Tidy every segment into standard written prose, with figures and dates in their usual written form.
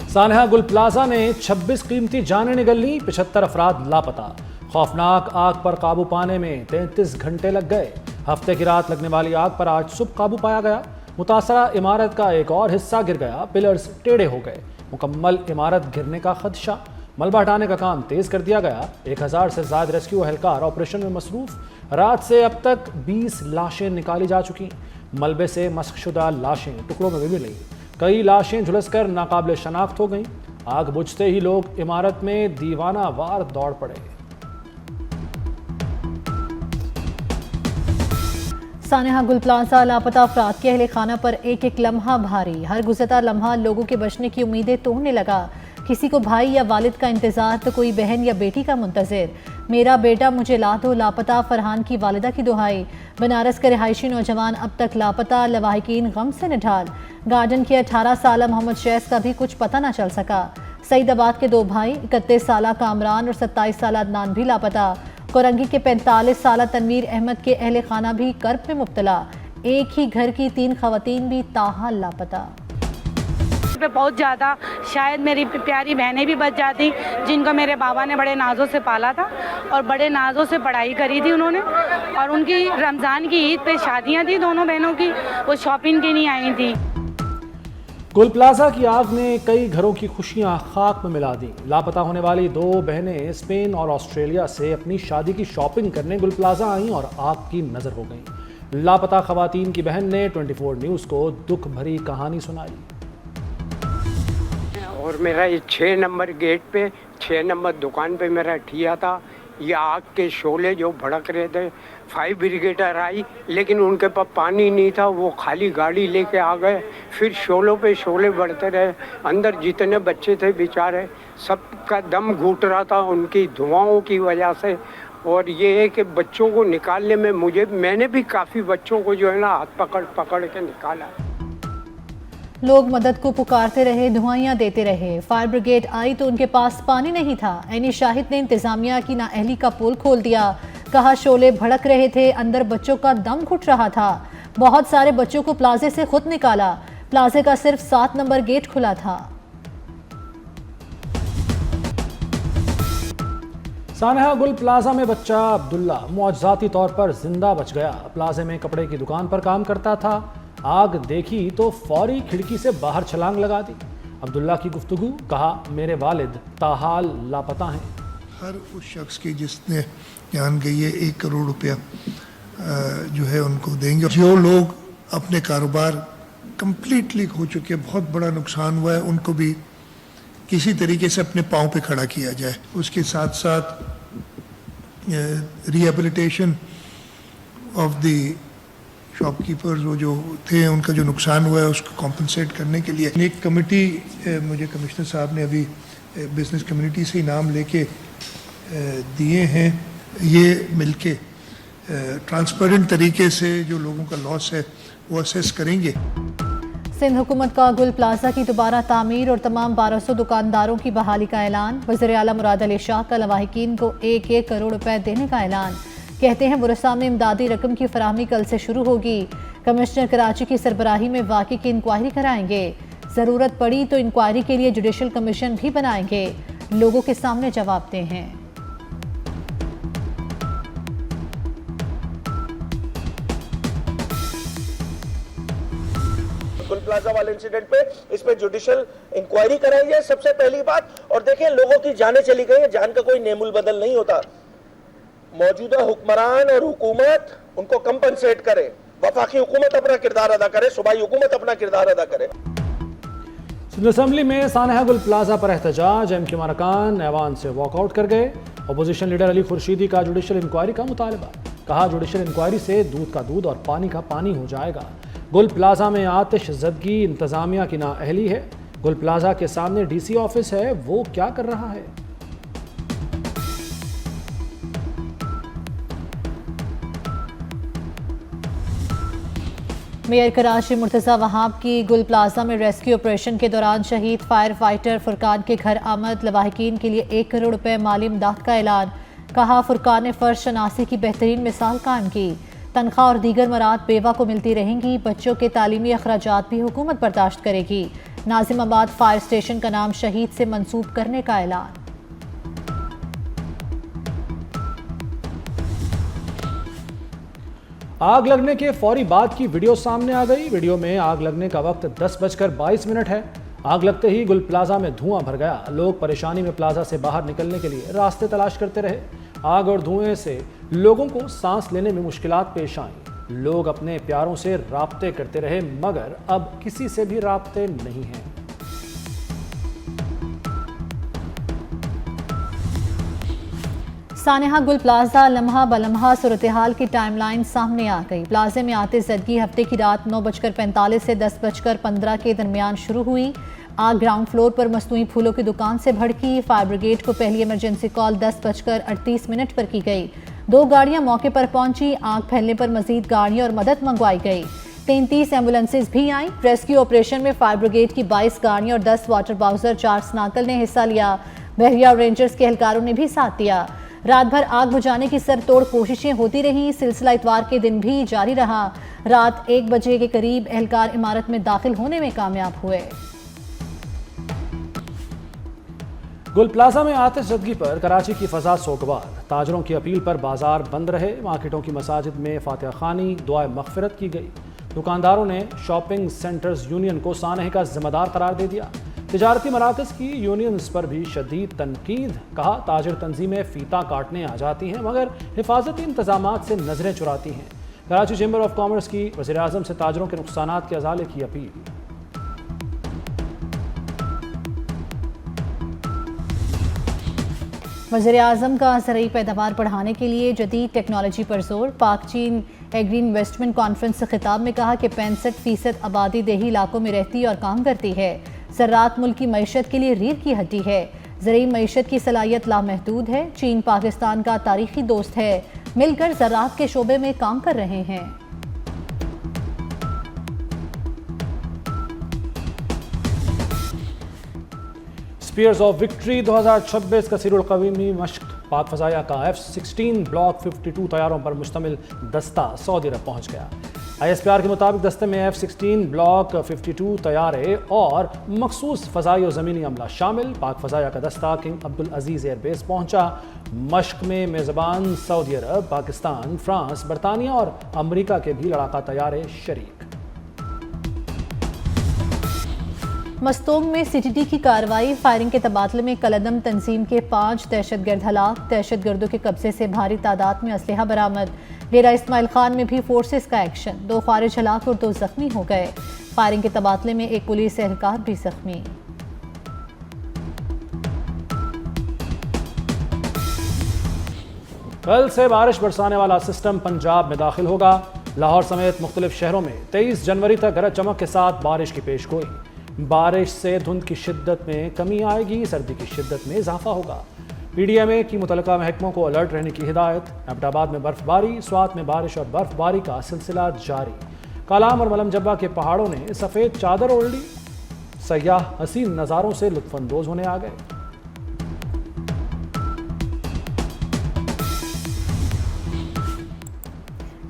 सानहा गुल प्लाजा में 26 कीमती जानें निगल ली, 75 अफराद लापता। खौफनाक आग पर काबू पाने में 33 घंटे लग गए। हफ्ते की रात लगने वाली आग पर आज सुबह काबू पाया गया। मुतासरा इमारत का एक और हिस्सा गिर गया, पिलर्स टेढ़े हो गए। मुकम्मल इमारत गिरने का खदशा। मलबा हटाने का काम तेज कर दिया गया। 1000 से ज्यादा रेस्क्यू एहलकार ऑपरेशन में मसरूफ। रात से अब तक 20 लाशें निकाली जा चुकी। मलबे से मस्कशुदा लाशें टुकड़ों में भी मिली। कई लाशें झुलसकर नाकाबिल शनाख्त हो गईं। आग बुझते ही लोग इमारत में दीवाना वार दौड़ पड़े। सानहा गुल प्लाजा लापता अफराद के अहले खाना पर एक एक लम्हा भारी। हर गुज़रता लम्हा लोगों के बचने की उम्मीदें तोड़ने लगा। किसी को भाई या वालिद का इंतजार तो कोई बहन या बेटी का मुंतज़िर। मेरा बेटा मुझे ला दो, लापता फरहान की वालिदा की दुहाई। बनारस के रिहायशी नौजवान अब तक लापता, लवाहिकीन गम से निढाल। गार्डन के 18 साल मोहम्मद शैस का भी कुछ पता न चल सका। सईदाबाद के 2 भाई 31 साल कामरान और 27 साल अदनान भी लापता। कोरंगी के 45 साल तनवीर अहमद के अहले खाना भी कर्ब में मुब्तला। एक ही घर की 3 खवातीन भी ताहाल लापता। पे बहुत ज़्यादा, शायद मेरी प्यारी बहनें भी बच जाती जिनको मेरे बाबा ने बड़े नाजों से पाला था और बड़े नाजों से पढ़ाई करी थी उन्होंने। और उनकी रमज़ान की ईद पे शादियां थी दोनों बहनों की, वो शॉपिंग के नहीं आई थी। गुल प्लाजा की आग ने कई घरों की खुशियां खाक में मिला दी। लापता होने वाली 2 बहनें स्पेन और ऑस्ट्रेलिया से अपनी शादी की शॉपिंग करने गुल प्लाजा आईं और आग की नजर हो गईं। लापता खवातीन की बहन ने 24 न्यूज़ को दुख भरी कहानी सुनाई। और मेरा ये 6 नंबर गेट पे 6 नंबर दुकान पे मेरा ठिया था। ये आग के शोले जो भड़क रहे थे, 5 ब्रिगेडर आई लेकिन उनके पास पानी नहीं था। वो खाली गाड़ी लेके आ गए। फिर शोलों पे शोले बढ़ते रहे। अंदर जितने बच्चे थे बेचारे सबका दम घुट रहा था उनकी धुआंओं की वजह से। और ये है कि बच्चों को निकालने में मैंने भी काफ़ी बच्चों को जो है ना हाथ पकड़ पकड़ के निकाला। लोग मदद को पुकारते रहे, दुआइयां देते रहे। फायर ब्रिगेड आई तो उनके पास पानी नहीं था। ऐनी शाहिद ने इंतजामिया की नाअहली का पोल खोल दिया। कहा शोले भड़क रहे थे, अंदर बच्चों का दम घुट रहा था। बहुत सारे बच्चों को प्लाजे से खुद निकाला। प्लाजे का सिर्फ 7 नंबर गेट खुला था। सानहा गुल प्लाजा में बच्चा अब्दुल्ला मुआजजाती तौर पर जिंदा बच गया। प्लाजे में कपड़े की दुकान पर काम करता था। आग देखी तो फौरी खिड़की से बाहर छलांग लगा दी। अब्दुल्ला की गुफ्तगू, कहा मेरे वालिद ताहाल लापता हैं। हर उस शख्स की जिसने जान गई है 1 करोड़ रुपया जो है उनको देंगे। जो लोग अपने कारोबार कंप्लीटली खो चुके, बहुत बड़ा नुकसान हुआ है, उनको भी किसी तरीके से अपने पाँव पे खड़ा किया जाए। उसके साथ साथ रिहेबिलिटेशन ऑफ द शॉपकीपर्स, वो जो थे उनका जो नुकसान हुआ है उसको कॉम्पनसेट करने के लिए एक कमेटी मुझे कमिश्नर साहब ने अभी बिजनेस कम्युनिटी से इनाम लेके दिए हैं। ये मिलके ट्रांसपेरेंट तरीके से जो लोगों का लॉस है वो असेस करेंगे। सिंध हुकूमत का गुल प्लाजा की दोबारा तामीर और तमाम 1200 दुकानदारों की बहाली का ऐलान। वज़ीर आला मुराद अली शाह का लवाहिकीन को 1-1 करोड़ रुपए देने का ऐलान। कहते हैं बुरसा में इमदादी रकम की फराहमी कल से शुरू होगी। कमिश्नर कराची की सरबराही में वाक़ई की इंक्वायरी कराएंगे। ज़रूरत पड़ी तो इंक्वायरी के लिए जुडिशल कमीशन भी बनाएंगे। लोगों के सामने जवाब दें हैं। गुल प्लाजा वाले इंसिडेंट पे इस पे जुडिशियल इंक्वायरी कराई जाए सबसे पहली बात। और देखें लोगों की जानें चली गई है, जान का कोई नेमुल बदल नहीं होता। मौजूदा हुक्मरान और हुकूमत उनको कंपनसेट करे, वफाकी हुकूमत अपना किरदार अदा करे, सूबाई हुकूमत अपना किरदार अदा करे। सिंध असेंबली में सानहा गुल प्लाजा पर एहतजाज। एमक्यू अरकान ऐवान से वॉकआउट कर गए। अपोजिशन लीडर अली खुर्शीदी का जुडिशल इंक्वायरी का मुतालबा। कहा जुडिशल इंक्वायरी से दूध का दूध और पानी का पानी हो जाएगा। गुल प्लाजा में आतिश ज़दगी इंतजामिया की नाअहली है। गुल प्लाजा के सामने डीसी ऑफिस है, वो क्या कर रहा है? मेयर कराची मुर्तज़ा वहाब की गुल प्लाजा में रेस्क्यू ऑपरेशन के दौरान शहीद फायर फाइटर फुरकान के घर आमद। लवाहिकीन के लिए 1 करोड़ रुपए माली इमदाद का ऐलान। कहा फुरकान ने फ़र्ज शनासी की बेहतरीन मिसाल कायम की। तनख्वाह और दीगर मराद बेवा को मिलती रहेंगी। बच्चों के तालीमी अखराजात भी हुकूमत बर्दाश्त करेगी। नाजिमाबाद फायर स्टेशन का नाम शहीद से मंसूब करने का ऐलान। आग लगने के फौरी बाद की वीडियो सामने आ गई। वीडियो में आग लगने का वक्त 10:22 है। आग लगते ही गुल प्लाजा में धुआं भर गया। लोग परेशानी में प्लाजा से बाहर निकलने के लिए रास्ते तलाश करते रहे। आग और धुएं से लोगों को सांस लेने में मुश्किलात पेश आईं। लोग अपने प्यारों से राब्ते करते रहे, मगर अब किसी से भी राब्ते नहीं हैं। सानेहा गुल प्लाजा लम्हा बलम्हा सूरत हाल की टाइमलाइन सामने आ गई। प्लाजे में आते जदगी हफ्ते की रात 9:45 से 10:15 के दरमियान शुरू हुई। आग ग्राउंड फ्लोर पर मस्तूई फूलों की दुकान से भड़की। फायर ब्रिगेड को पहली इमरजेंसी कॉल 10:38 पर की गई। 2 गाड़ियां मौके पर पहुंची। आग फैलने पर मजीद गाड़ियां और मदद मंगवाई गई। 33 एम्बुलेंसेज भी आईं। रेस्क्यू ऑपरेशन में फायर ब्रिगेड की 22 गाड़ियां और 10 वाटर बाउजर 4 स्नाकल ने हिस्सा लिया। बहरिया रेंजर्स के एहलकारों ने भी साथ दिया। रात भर आग बुझाने की सरतोड़ कोशिशें होती रहीं। सिलसिला इतवार के दिन भी जारी रहा। रात 1 बजे के करीब एहलकार इमारत में दाखिल होने में कामयाब हुए। गुल प्लाजा में आतिशज़दगी पर कराची की फजा सोगवार। ताजरों की अपील पर बाजार बंद रहे। मार्केटों की मसाजिद में फातिहा खानी दुआए मगफिरत की गई। दुकानदारों ने शॉपिंग सेंटर्स यूनियन को सानहे का जिम्मेदार करार दे दिया। तिजारती मराकज़ की यूनियंस पर भी शदीद तनकीद। कहा, ताजिर तंजीमें फीता काटने आ जाती हैं मगर हिफाजती इंतजामात से नजरें चुराती हैं। कराची चैम्बर ऑफ कॉमर्स की वज़ीर आज़म से ताजिरों के नुकसानात के अजाले की अपील। वज़ीर आज़म का ज़रूरी पैदावार बढ़ाने के लिए जदीद टेक्नोलॉजी पर जोर। पाक चीन एग्री इन्वेस्टमेंट कॉन्फ्रेंस से खिताब में कहा कि 65% आबादी देही इलाकों में रहती और काम करती है। ज़राअत मुल्क की मईशत के लिए रीढ़ की हड्डी है। ज़रूरी मईशत की सलाहियत लामहदूद है। चीन पाकिस्तान का तारीखी दोस्त है। मिलकर ज़राअत के शोबे में काम कर रहे हैं। स्पीयर्स ऑफ विक्ट्री 2026 कसीरुल कवीमी मश्क। पाक फजाया का F-16 ब्लॉक 52 तैयारों पर मुश्तमिल दस्ता सऊदी अरब पहुंच गया। ISPR के मुताबिक दस्ते में F-16 ब्लॉक 52 तैयारे और मखसूस फ़ज़ाई और ज़मीनी अमला शामिल। पाक फ़ज़ाया का दस्ता किंग अब्दुल अजीज़ एयरबेस पहुंचा। मश्क में मेज़बान सऊदी अरब, पाकिस्तान, फ्रांस, बरतानिया और अमरीका के भी लड़ाका तैयारे शरीक। मस्तोंग में CTT की कार्रवाई। फायरिंग के तबादले में कलदम तंजीम के 5 दहशतगर्द हलाक। दहशतगर्दों के कब्जे से भारी तादाद में असलहा बरामद। डेरा इस्माइल खान में भी फोर्सेस का एक्शन। 2 खारिज हलाक और 2 जख्मी हो गए। फायरिंग के तबादले में एक पुलिस एहलकार भी जख्मी। कल से बारिश बरसाने वाला सिस्टम पंजाब में दाखिल होगा। लाहौर समेत मुख्तलिफ शहरों में 23 जनवरी तक गरज चमक के साथ बारिश की पेशगोई। बारिश से धुंध की शिद्दत में कमी आएगी, सर्दी की शिद्दत में इजाफा होगा। PDMA की मुतलका महकमों को अलर्ट रहने की हिदायत। अब्टाबाद में बर्फबारी, स्वात में बारिश और बर्फबारी का सिलसिला जारी। कालाम और मलम जब्बा के पहाड़ों ने सफ़ेद चादर ओढ़ ली। सयाह हसीन नज़ारों से लुत्फानंदोज होने आ गए।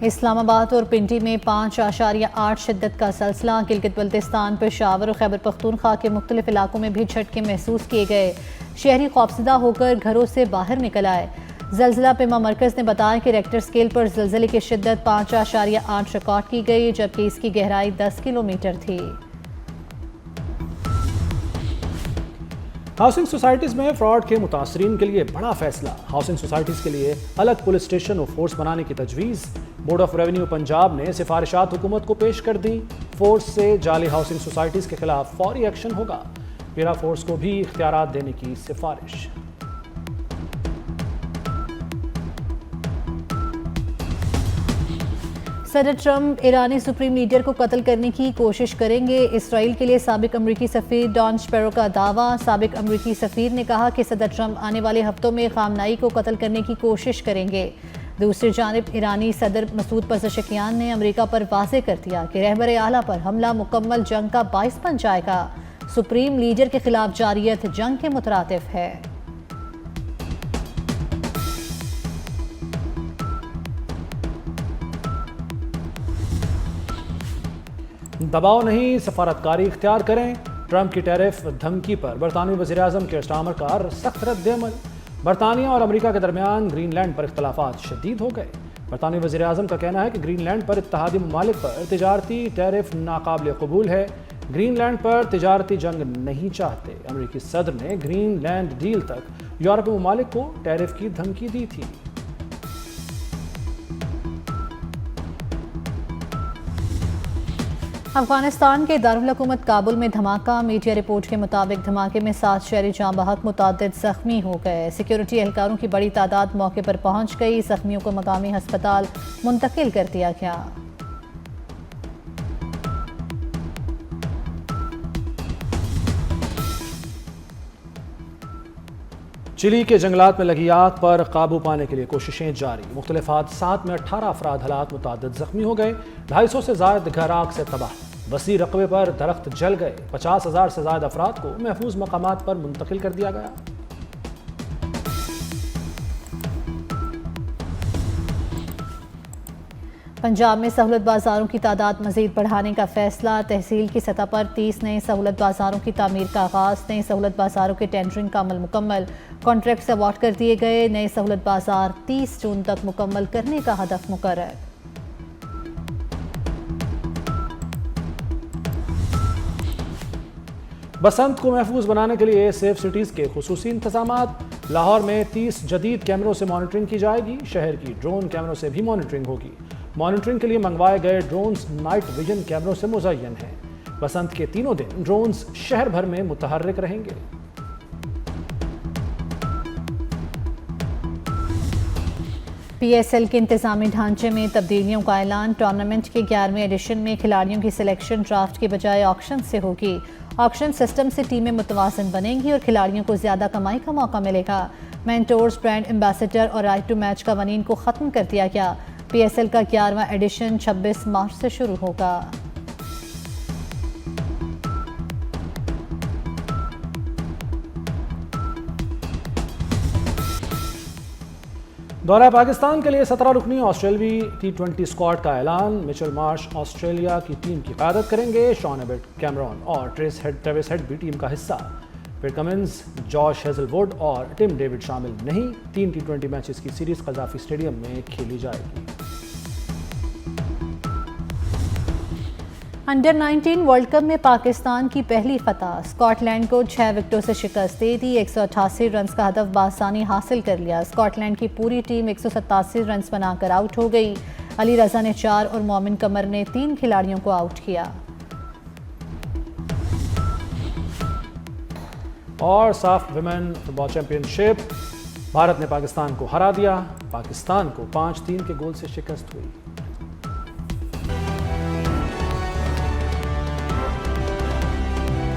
इस्लामाबाद और पिंडी में 5.8 शिद्दत का सिलसिला। गिलगित बल्तिस्तान, पेशावर और खैबर पख्तूनख्वा के मुख्तलिफ इलाकों में भी झटके महसूस किए गए। शहरी खौफजदा होकर घरों से बाहर निकल आए। ज़लज़ला पेमा मरकज़ ने बताया कि रेक्टर स्केल पर ज़लज़ले की शिद्दत 5.8 रिकॉर्ड की गई, जबकि इसकी गहराई 10 किलोमीटर थी। हाउसिंग सोसाइटीज़ में फ्रॉड के मुतासरीन के लिए बड़ा फैसला। हाउसिंग सोसाइटीज़ के लिए अलग पुलिस स्टेशन और फोर्स बनाने की तजवीज़। बोर्ड ऑफ रेवेन्यू पंजाब ने सिफारिशात हुकूमत को पेश कर दी। फोर्स से जाली हाउसिंग सोसाइटीज़ के खिलाफ फौरी एक्शन होगा। पेरा फोर्स को भी इख्तियारात देने की सिफारिश। सदर ट्रंप ईरानी सुप्रीम लीडर को कत्ल करने की कोशिश करेंगे। इसराइल के लिए साबिक अमरीकी सफ़ीर डॉन स्पैरो का दावा। साबिक अमरीकी सफ़ीर ने कहा कि सदर ट्रंप आने वाले हफ्तों में खामनाई को कत्ल करने की कोशिश करेंगे। दूसरी जानिब ईरानी सदर मसूद पज़ेशकियान ने अमरीका पर वाज़ेह कर दिया कि रहबर आला पर हमला मुकम्मल जंग का बाइस बन जाएगा। सुप्रीम लीडर के खिलाफ जारियत जंग के मुतरातिफ है। दबाव नहीं, सफारतकारी इख्तियार करें। ट्रंप की टैरिफ धमकी पर बरतानवी वज़ीर-ए-आज़म के स्टामर का सख्त रद्द-ए-अमल। बरतानिया और अमेरिका के दरमियान ग्रीनलैंड पर इख्तलाफात शदीद हो गए। बरतानवी वज़ीर-ए-आज़म का कहना है कि ग्रीनलैंड पर इत्तेहादी ममालिक पर तिजारती टैरिफ नाकाबिल कबूल है। ग्रीनलैंड पर तिजारती जंग नहीं चाहते। अमेरिकी सदर ने ग्रीनलैंड डील तक यूरोपीय ममालिक को टैरिफ की धमकी दी थी। अफगानिस्तान के दारुल हुकूमत काबुल में धमाका। मीडिया रिपोर्ट के मुताबिक धमाके में 7 शहरी जाँ बहक, मुतअद्दिद जख्मी हो गए। सिक्योरिटी एहलकारों की बड़ी तादाद मौके पर पहुंच गई। जख्मियों को मकामी अस्पताल मुंतकिल कर दिया गया। चिली के जंगलात में लगी आग पर काबू पाने के लिए कोशिशें जारी। मुख्तलिफ हादसात में 18 अफराद हलाक, मुतअद्दिद जख्मी हो गए। 250 से ज़ायद घर आग से तबाह। वसी रकबे पर दरख्त जल गए। 50,000 से ज़ायद अफराद को महफूज मकामात पर मुंतकिल कर दिया गया। पंजाब में सहूलत बाजारों की तादाद मजीद बढ़ाने का फैसला। तहसील की सतह पर 30 नए सहूलत बाजारों की तामीर का आगाज़। नए सहूलत बाजारों के टेंडरिंग का अमल मुकम्मल। कॉन्ट्रैक्ट अवार्ड कर दिए गए। नए सहूलत बाजार 30 जून तक मुकम्मल करने का हदफ मुकर्रर। बसंत को महफूज बनाने के लिए सेफ सिटीज़ के खुसूसी इंतजामात। लाहौर में 30 जदीद कैमरों से मॉनिटरिंग की जाएगी। शहर की ड्रोन कैमरों से भी मॉनिटरिंग होगी। मॉनिटरिंग के लिए मंगवाए गए ड्रोन्स नाइट विजन कैमरों से मुज़य्यन हैं। बसंत के तीनों दिन ड्रोन्स शहर भर में मुतहर्रिक रहेंगे। PSL के इंतजामी ढांचे में तब्दीलियों का ऐलान। टूर्नामेंट के 11वें एडिशन में खिलाड़ियों की सिलेक्शन ड्राफ्ट के बजाय ऑक्शन से होगी। ऑक्शन सिस्टम से टीमें मुतवाज़िन बनेंगी और खिलाड़ियों को ज़्यादा कमाई का मौका मिलेगा। मेंटोर्स, ब्रांड एम्बेसडर और राइट टू मैच कवानीन को ख़त्म कर दिया गया। PSL का 11वां एडिशन 26 मार्च से शुरू होगा। दौरा पाकिस्तान के लिए 17 रुकनी ऑस्ट्रेलियावी T20 स्क्वाड का ऐलान। मिचेल मार्श ऑस्ट्रेलिया की टीम की क़यादत करेंगे। शॉन एबट, कैमरॉन और ट्रेविस हेड भी टीम का हिस्सा। पेट कमिंस, जॉश हेजलवुड और टिम डेविड शामिल नहीं। 3 T20 मैचेस की सीरीज कज़ाफ़ी स्टेडियम में खेली जाएगी। अंडर 19 वर्ल्ड कप में पाकिस्तान की पहली फतह। स्कॉटलैंड को 6 विकेटों से शिकस्त दे दी। 188 रन का हदफ बासानी हासिल कर लिया। स्कॉटलैंड की पूरी टीम 187 रन बनाकर आउट हो गई। अली रजा ने 4 और मोमिन कमर ने 3 खिलाड़ियों को आउट किया। और साफ विमेन फुटबॉल चैंपियनशिप, भारत ने पाकिस्तान को हरा दिया। पाकिस्तान को 5-3 के गोल से शिकस्त हुई।